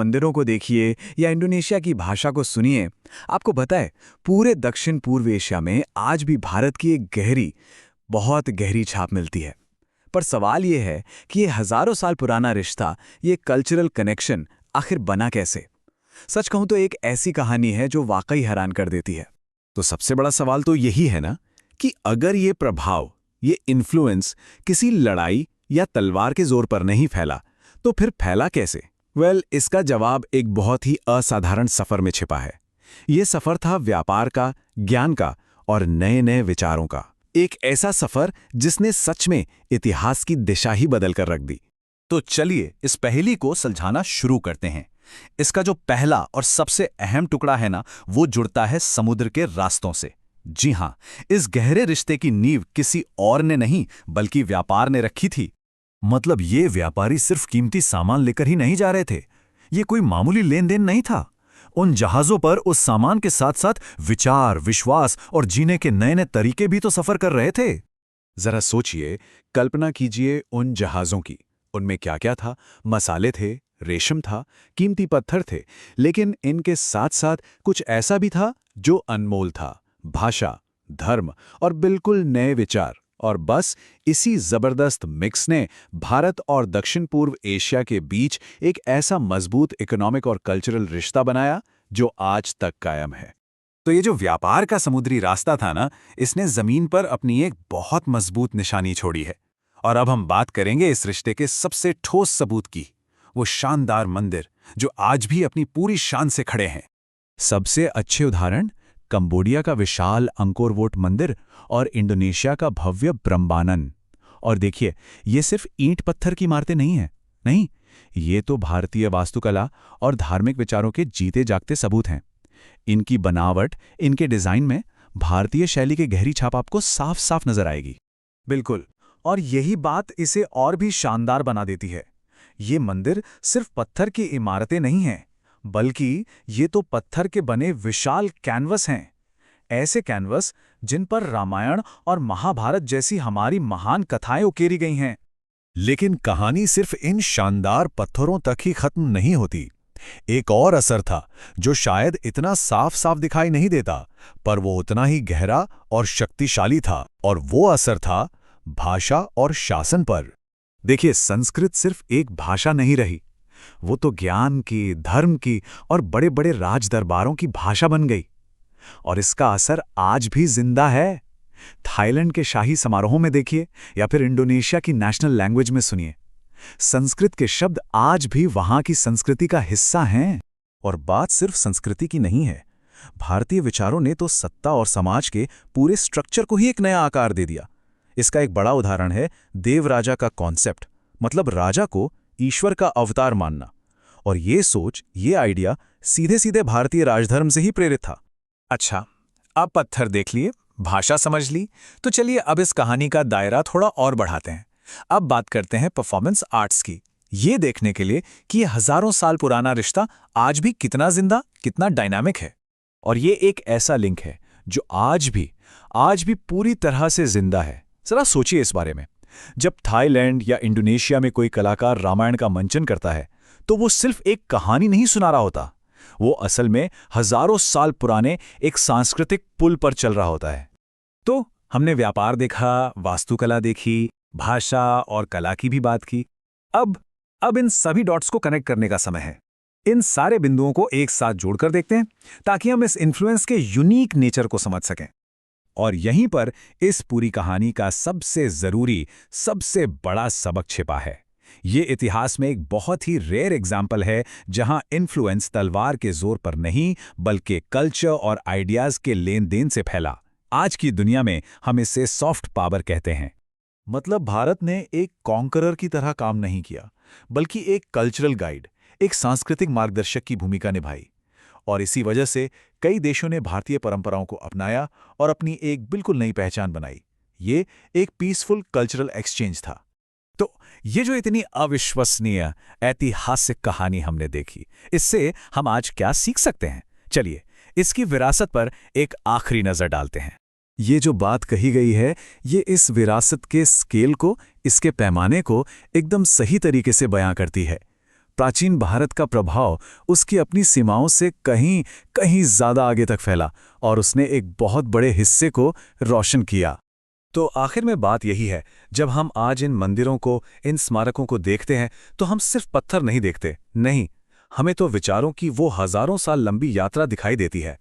मंदिरों को देखिए या इंडोनेशिया की भाषा को सुनिए, आपको पता है पूरे दक्षिण पूर्व एशिया में आज भी भारत की एक बहुत गहरी छाप मिलती है। पर सवाल ये है कि ये हजारों साल पुराना रिश्ता, ये कल्चरल कनेक्शन आखिर बना कैसे? सच कहूं तो एक ऐसी कहानी है जो वाकई हैरान कर देती है। तो सबसे बड़ा सवाल तो यही है ना कि अगर ये प्रभाव, ये इन्फ्लुएंस किसी लड़ाई या तलवार के जोर पर नहीं फैला, तो फिर फैला कैसे? इसका जवाब एक बहुत ही असाधारण सफर में छिपा है। ये सफर था व्यापार का, ज्ञान का और नए नए विचारों का। एक ऐसा सफर जिसने सच में इतिहास की दिशा ही बदल कर रख दी। तो चलिए इस पहेली को सुलझाना शुरू करते हैं। इसका जो पहला और सबसे अहम टुकड़ा है ना, वो जुड़ता है समुद्र के रास्तों से। जी हां, इस गहरे रिश्ते की नींव किसी और ने नहीं बल्कि व्यापार ने रखी थी। मतलब ये व्यापारी सिर्फ कीमती सामान लेकर ही नहीं जा रहे थे। ये कोई मामूली लेन देन नहीं था। उन जहाजों पर उस सामान के साथ साथ विचार, विश्वास और जीने के नए नए तरीके भी तो सफर कर रहे थे। जरा सोचिए, कल्पना कीजिए उन जहाजों की। उनमें क्या क्या था? मसाले थे, रेशम था, कीमती पत्थर थे, लेकिन इनके साथ साथ कुछ ऐसा भी था जो अनमोल था। भाषा, धर्म और बिल्कुल नए विचार। और बस इसी जबरदस्त मिक्स ने भारत और दक्षिण पूर्व एशिया के बीच एक ऐसा मजबूत इकोनॉमिक और कल्चरल रिश्ता बनाया जो आज तक कायम है। तो ये जो व्यापार का समुद्री रास्ता था ना, इसने जमीन पर अपनी एक बहुत मजबूत निशानी छोड़ी है। और अब हम बात करेंगे इस रिश्ते के सबसे ठोस सबूत की, वो शानदार मंदिर जो आज भी अपनी पूरी शान से खड़े हैं। सबसे अच्छे उदाहरण कंबोडिया का विशाल अंकोर वोट मंदिर और इंडोनेशिया का भव्य ब्रह्मानन। और देखिए, ये सिर्फ ईंट पत्थर की इमारतें नहीं हैं। नहीं, ये तो भारतीय वास्तुकला और धार्मिक विचारों के जीते जागते सबूत हैं। इनकी बनावट, इनके डिजाइन में भारतीय शैली की गहरी छाप आपको साफ साफ नजर आएगी। बिल्कुल, और यही बात इसे और भी शानदार बना देती है। ये मंदिर सिर्फ पत्थर की इमारतें नहीं हैं, बल्कि ये तो पत्थर के बने विशाल कैनवस हैं। ऐसे कैनवस जिन पर रामायण और महाभारत जैसी हमारी महान कथाएं उकेरी गई हैं। लेकिन कहानी सिर्फ इन शानदार पत्थरों तक ही खत्म नहीं होती। एक और असर था जो शायद इतना साफ साफ दिखाई नहीं देता, पर वो उतना ही गहरा और शक्तिशाली था। और वो असर था भाषा और शासन पर। देखिए, संस्कृत सिर्फ एक भाषा नहीं रही, वो तो ज्ञान की, धर्म की और बड़े बड़े राज दरबारों की भाषा बन गई। और इसका असर आज भी जिंदा है। थाईलैंड के शाही समारोहों में देखिए या फिर इंडोनेशिया की नेशनल लैंग्वेज में सुनिए, संस्कृत के शब्द आज भी वहां की संस्कृति का हिस्सा हैं। और बात सिर्फ संस्कृति की नहीं है। भारतीय विचारों ने तो सत्ता और समाज के पूरे स्ट्रक्चर को ही एक नया आकार दे दिया। इसका एक बड़ा उदाहरण है देवराजा का कॉन्सेप्ट, मतलब राजा को ईश्वर का अवतार मानना। और ये सोच, ये आइडिया सीधे सीधे भारतीय राजधर्म से ही प्रेरित था। अच्छा, अब पत्थर देख लिए, भाषा समझ ली, तो चलिए अब इस कहानी का दायरा थोड़ा और बढ़ाते हैं। अब बात करते हैं परफॉर्मेंस आर्ट्स की, ये देखने के लिए कि ये हजारों साल पुराना रिश्ता आज भी कितना जिंदा, कितना डायनामिक है। और ये एक ऐसा लिंक है जो आज भी पूरी तरह से जिंदा है। जरा सोचिए इस बारे में। जब थाईलैंड या इंडोनेशिया में कोई कलाकार रामायण का मंचन करता है, तो वो सिर्फ एक कहानी नहीं सुना रहा होता, वो असल में हजारों साल पुराने एक सांस्कृतिक पुल पर चल रहा होता है। तो हमने व्यापार देखा, वास्तुकला देखी, भाषा और कला की भी बात की। अब इन सभी डॉट्स को कनेक्ट करने का समय है। इन सारे बिंदुओं को एक साथ जोड़कर देखते हैं ताकि हम इस इन्फ्लुएंस के यूनिक नेचर को समझ सकें। और यहीं पर इस पूरी कहानी का सबसे जरूरी, सबसे बड़ा सबक छिपा है। ये इतिहास में एक बहुत ही रेयर एग्जाम्पल है जहां इन्फ्लुएंस तलवार के जोर पर नहीं बल्कि कल्चर और आइडियाज के लेन देन से फैला। आज की दुनिया में हम इसे सॉफ्ट पावर कहते हैं। मतलब भारत ने एक कॉन्करर की तरह काम नहीं किया, बल्कि एक कल्चरल गाइड, एक सांस्कृतिक मार्गदर्शक की भूमिका निभाई। और इसी वजह से कई देशों ने भारतीय परंपराओं को अपनाया और अपनी एक बिल्कुल नई पहचान बनाई। ये एक पीसफुल कल्चरल एक्सचेंज था। तो ये जो इतनी अविश्वसनीय ऐतिहासिक कहानी हमने देखी, इससे हम आज क्या सीख सकते हैं? चलिए इसकी विरासत पर एक आखिरी नजर डालते हैं। ये जो बात कही गई है, ये इस विरासत के स्केल को, इसके पैमाने को एकदम सही तरीके से बयां करती है। प्राचीन भारत का प्रभाव उसकी अपनी सीमाओं से कहीं कहीं ज्यादा आगे तक फैला और उसने एक बहुत बड़े हिस्से को रोशन किया। तो आखिर में बात यही है, जब हम आज इन मंदिरों को, इन स्मारकों को देखते हैं तो हम सिर्फ पत्थर नहीं देखते, नहीं, हमें तो विचारों की वो हजारों साल लंबी यात्रा दिखाई देती है।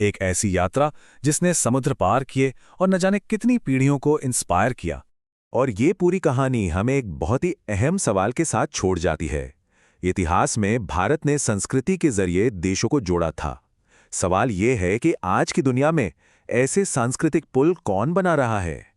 एक ऐसी यात्रा जिसने समुद्र पार किए और न जाने कितनी पीढ़ियों को इंस्पायर किया। और ये पूरी कहानी हमें एक बहुत ही अहम सवाल के साथ छोड़ जाती है। इतिहास में भारत ने संस्कृति के जरिए देशों को जोड़ा था। सवाल ये है कि आज की दुनिया में ऐसे सांस्कृतिक पुल कौन बना रहा है?